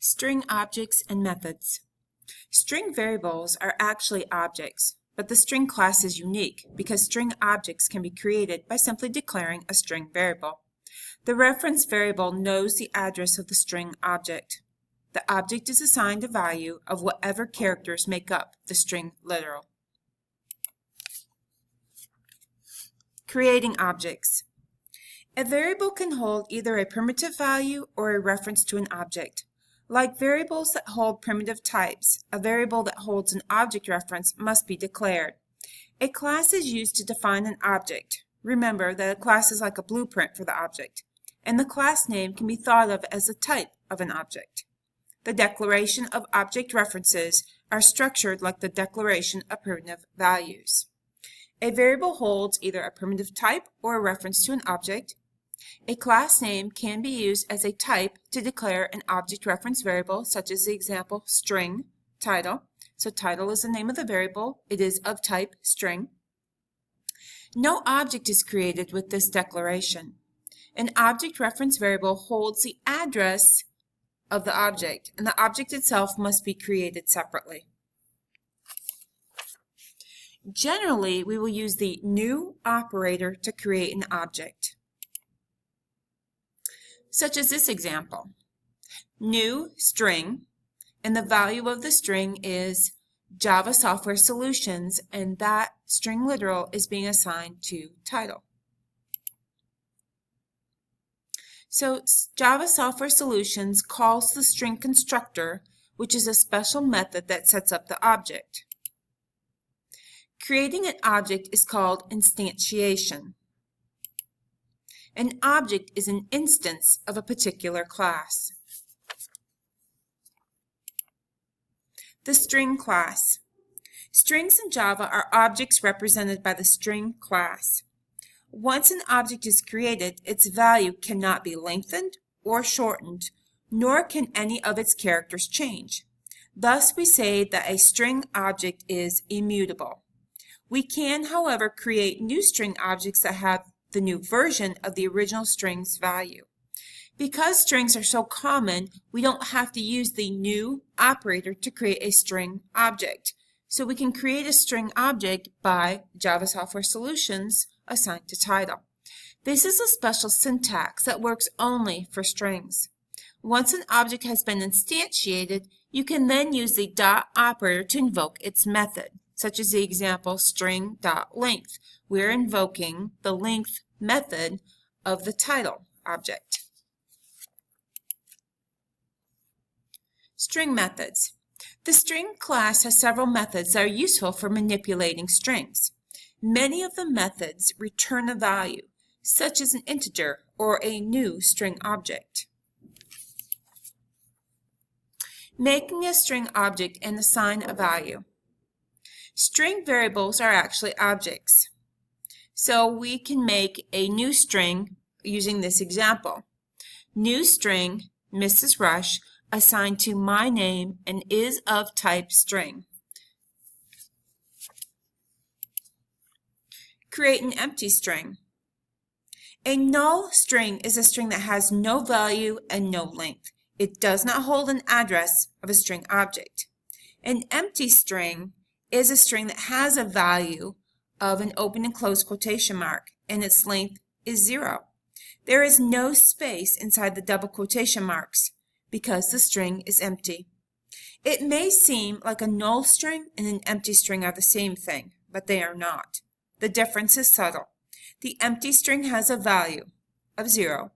String objects and methods. String variables are actually objects, but the string class is unique because string objects can be created by simply declaring a string variable. The reference variable knows the address of the string object. The object is assigned a value of whatever characters make up the string literal. Creating objects. A variable can hold either a primitive value or a reference to an object. Like variables that hold primitive types, a variable that holds an object reference must be declared. A class is used to define an object. Remember that a class is like a blueprint for the object, and the class name can be thought of as a type of an object. The declaration of object references are structured like the declaration of primitive values. A variable holds either a primitive type or a reference to an object. A class name can be used as a type to declare an object reference variable, such as the example string title. So title is the name of the variable. It is of type string. No object is created with this declaration. An object reference variable holds the address of the object, and the object itself must be created separately. Generally, we will use the new operator to create an object, such as this example. New string, and the value of the string is Java Software Solutions, and that string literal is being assigned to title. So Java Software Solutions calls the string constructor, which is a special method that sets up the object. Creating an object is called instantiation. An object is an instance of a particular class. The string class. Strings in Java are objects represented by the string class. Once an object is created, its value cannot be lengthened or shortened, nor can any of its characters change. Thus, we say that a string object is immutable. We can, however, create new string objects that have the new version of the original string's value. Because strings are so common, we don't have to use the new operator to create a string object. So we can create a string object by Java Software Solutions assigned to title. This is a special syntax that works only for strings. Once an object has been instantiated, you can then use the dot operator to invoke its method, such as the example string.length. We're invoking the length method of the title object. String methods. The string class has several methods that are useful for manipulating strings. Many of the methods return a value, such as an integer or a new string object. Making a string object and assign a value. String variables are actually objects. So we can make a new string using this example. New string, Mrs. Rush, assigned to my name and is of type string. Create an empty string. A null string is a string that has no value and no length. It does not hold an address of a string object. An empty string is a string that has a value of an open and closed quotation mark, and its length is 0. There is no space inside the double quotation marks because the string is empty. It may seem like a null string and an empty string are the same thing, but they are not. The difference is subtle. The empty string has a value of 0.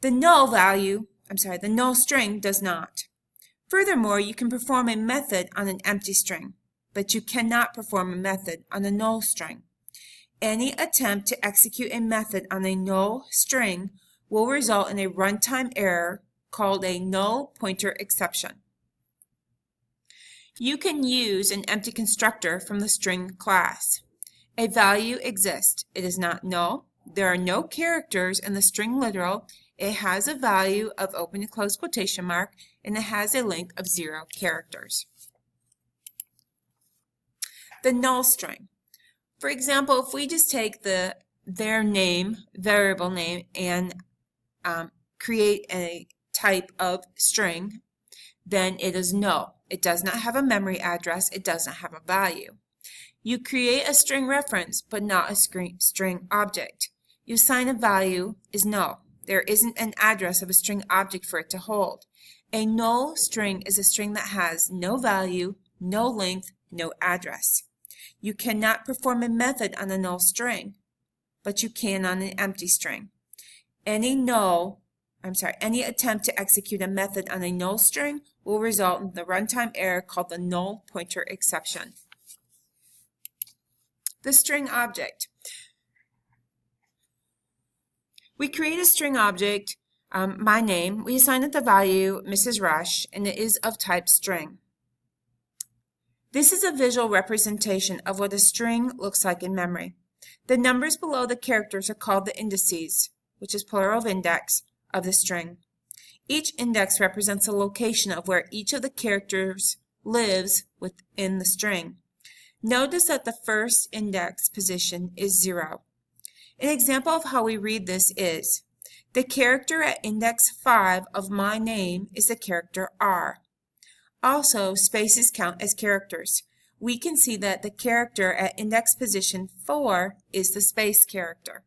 The null string does not. Furthermore, you can perform a method on an empty string, but you cannot perform a method on a null string. Any attempt to execute a method on a null string will result in a runtime error called a null pointer exception. You can use an empty constructor from the string class. A value exists. It is not null. There are no characters in the string literal. It has a value of open and closed quotation mark, and it has a length of 0 characters. The null string. For example, if we just take their name, variable name, and create a type of string, then it is null. It does not have a memory address. It does not have a value. You create a string reference, but not a string object. You assign a value is null. There isn't an address of a string object for it to hold. A null string is a string that has no value, no length, no address. You cannot perform a method on a null string, but you can on an empty string. Any attempt to execute a method on a null string will result in the runtime error called the null pointer exception. The string object. We create a string object, my name. We assign it the value Mrs. Rush, and it is of type string. This is a visual representation of what a string looks like in memory. The numbers below the characters are called the indices, which is plural of index, of the string. Each index represents a location of where each of the characters lives within the string. Notice that the first index position is 0. An example of how we read this is, the character at index 5 of my name is the character R. Also, spaces count as characters. We can see that the character at index position 4 is the space character.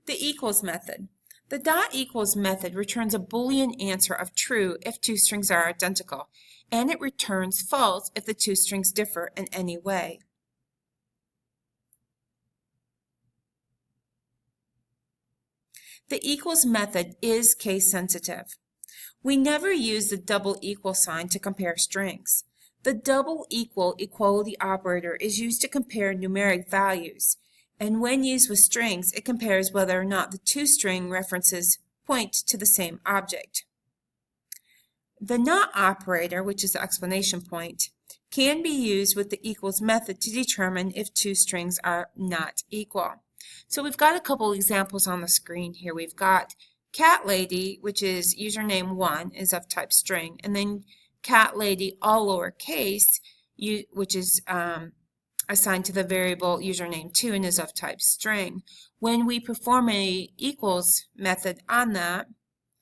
The equals method. The dot equals method returns a Boolean answer of true if two strings are identical, and it returns false if the two strings differ in any way. The equals method is case sensitive. We never use the double equal sign to compare strings. The double equal equality operator is used to compare numeric values, and when used with strings, it compares whether or not the two string references point to the same object. The not operator, which is the exclamation point, can be used with the equals method to determine if two strings are not equal. So we've got a couple examples on the screen here. We've got cat lady, which is username 1, is of type string, and then cat lady all lowercase, which is assigned to the variable username 2 and is of type string. When we perform a equals method on that,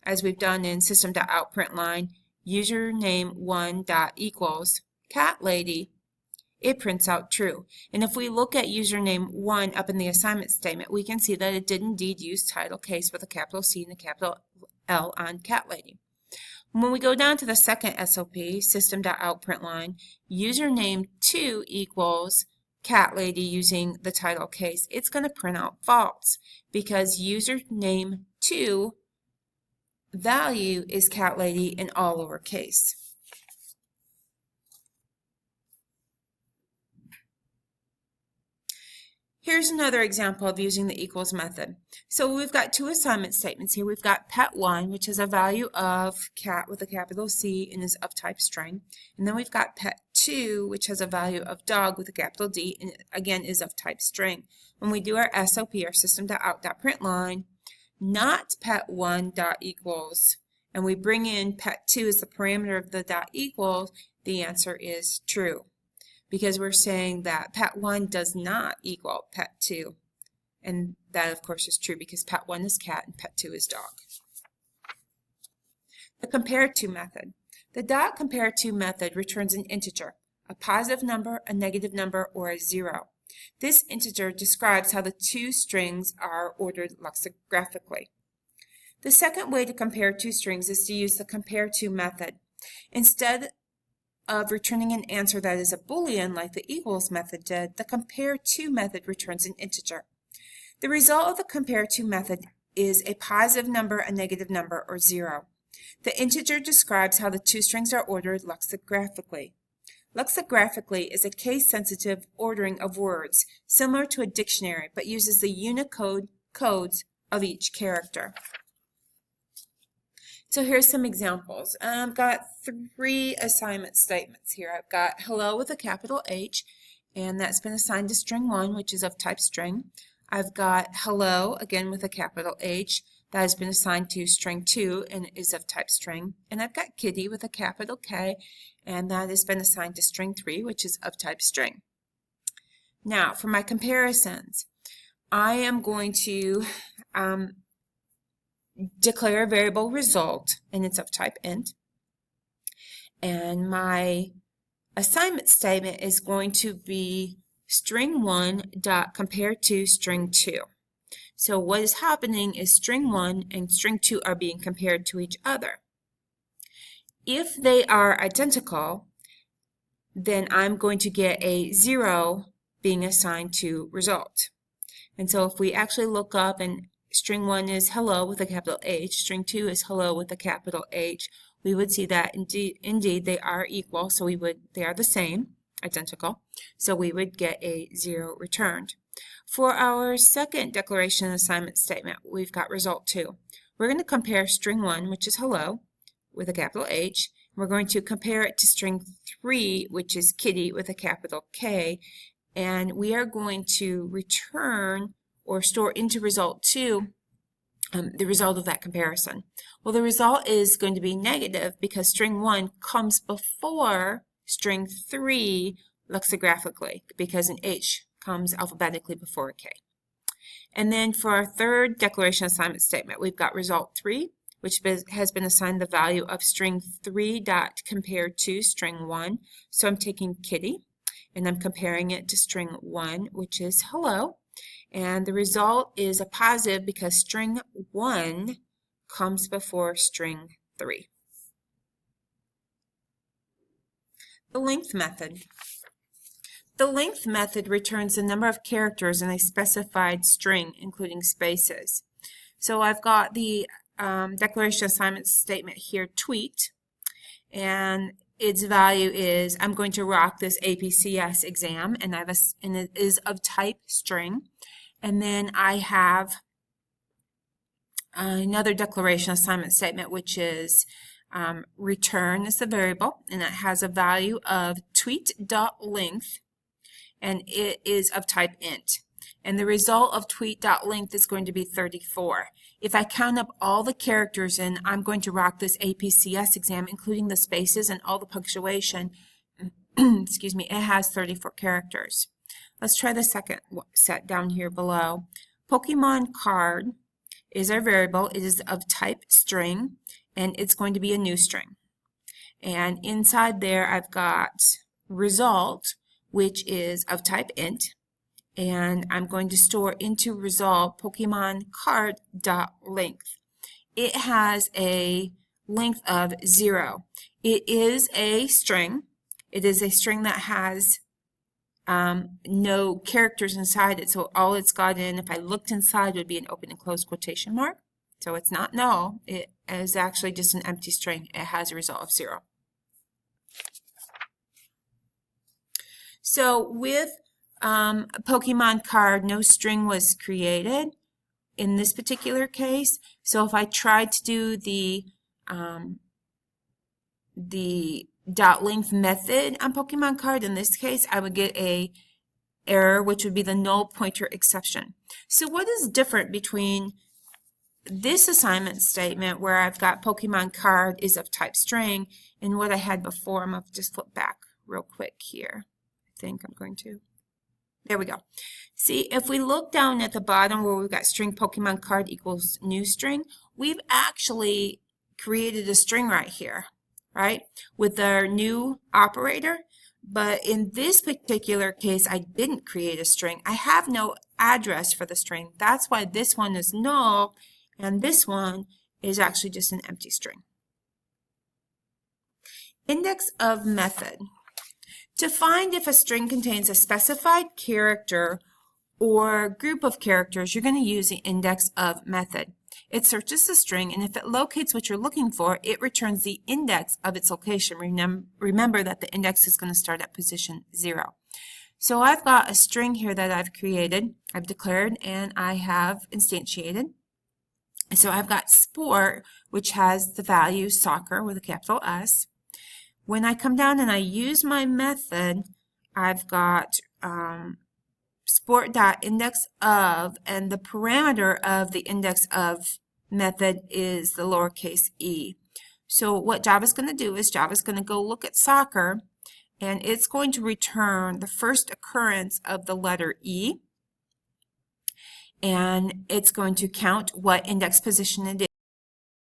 as we've done in system.out.println, username 1.equals cat lady, it prints out true. And if we look at username 1 up in the assignment statement, we can see that it did indeed use title case with a capital C and a capital L on cat lady. When we go down to the second SOP, system.out.println, username 2 equals cat lady using the title case, it's going to print out false because username 2 value is cat lady in all lowercase. Here's another example of using the equals method. So we've got two assignment statements here. We've got pet1, which is a value of cat with a capital C and is of type string. And then we've got pet2, which has a value of dog with a capital D and again is of type string. When we do our SOP, our system.out.println, not pet1.equals, and we bring in pet2 as the parameter of the dot equals, the answer is true, because we're saying that pet1 does not equal pet2. And that, of course, is true because pet1 is cat and pet2 is dog. The compare-to method. The dot compare-to method returns an integer, a positive number, a negative number, or a 0. This integer describes how the two strings are ordered lexicographically. The second way to compare two strings is to use the compare-to method. Instead of returning an answer that is a Boolean like the equals method did, the compare-to method returns an integer. The result of the compare-to method is a positive number, a negative number, or 0. The integer describes how the two strings are ordered lexicographically. Lexicographically is a case-sensitive ordering of words, similar to a dictionary, but uses the Unicode codes of each character. So here's some examples. I've got 3 assignment statements here. I've got hello with a capital H, and that's been assigned to string 1, which is of type string. I've got hello, again with a capital H, that has been assigned to string 2 and is of type string. And I've got kitty with a capital K, and that has been assigned to string 3, which is of type string. Now, for my comparisons, I am going to declare a variable result, and it's of type int. And my assignment statement is going to be string1 dot compare to string2. So what is happening is string1 and string2 are being compared to each other. If they are identical, then I'm going to get a 0 being assigned to result. And so if we actually look up and string1 is hello with a capital H, string2 is hello with a capital H, we would see that indeed they are equal, so they are the same, identical, so we would get a 0 returned. For our second declaration assignment statement, we've got result 2. We're going to compare string 1, which is hello, with a capital H. We're going to compare it to string 3, which is kitty, with a capital K, and we are going to return or store into result 2 the result of that comparison. Well, the result is going to be negative because string 1 comes before string 3 lexicographically, because an H comes alphabetically before a K. And then for our third declaration assignment statement, we've got result 3, which has been assigned the value of string 3 dot compared to string 1. So I'm taking kitty and I'm comparing it to string 1, which is hello. And the result is a positive because string 1 comes before string 3. The length method. The length method returns the number of characters in a specified string, including spaces. So I've got the declaration assignment statement here, tweet, and its value is I'm going to rock this APCS exam, and it is of type string. And then I have another declaration assignment statement, which is return is the variable, and it has a value of tweet.length, and it is of type int. And the result of tweet.length is going to be 34. If I count up all the characters in, I'm going to rock this APCS exam, including the spaces and all the punctuation. Excuse me, it has 34 characters. Let's try the second set down here below. Pokemon card is our variable. It is of type string, and it's going to be a new string. And inside there, I've got result, which is of type int, and I'm going to store into result Pokemon card dot length. It has a length of 0. It is a string. It is a string that has no characters inside it, so all it's got in, if I looked inside, would be an open and closed quotation mark. So it's not null. It is actually just an empty string. It has a result of 0. So with Pokemon card, no string was created in this particular case. So if I tried to do the dot length method on Pokemon card, in this case, I would get a error, which would be the null pointer exception. So what is different between this assignment statement, where I've got Pokemon card is of type string, and what I had before? I'm going to just flip back real quick here. I think I'm going to. There we go. See, if we look down at the bottom where we've got string Pokemon card equals new string, we've actually created a string right here, right, with our new operator. But in this particular case, I didn't create a string. I have no address for the string. That's why this one is null, and this one is actually just an empty string. Index of method. To find if a string contains a specified character or group of characters, you're going to use the index of method. It searches the string, and if it locates what you're looking for, it returns the index of its location. Remember that the index is going to start at position 0. So I've got a string here that I've created, I've declared, and I have instantiated. So I've got sport, which has the value soccer with a capital S. When I come down and I use my method, I've got sport.indexOf, and the parameter of the index of method is the lowercase e. So what Java's going to do is Java's going to go look at soccer, and it's going to return the first occurrence of the letter E, and it's going to count what index position it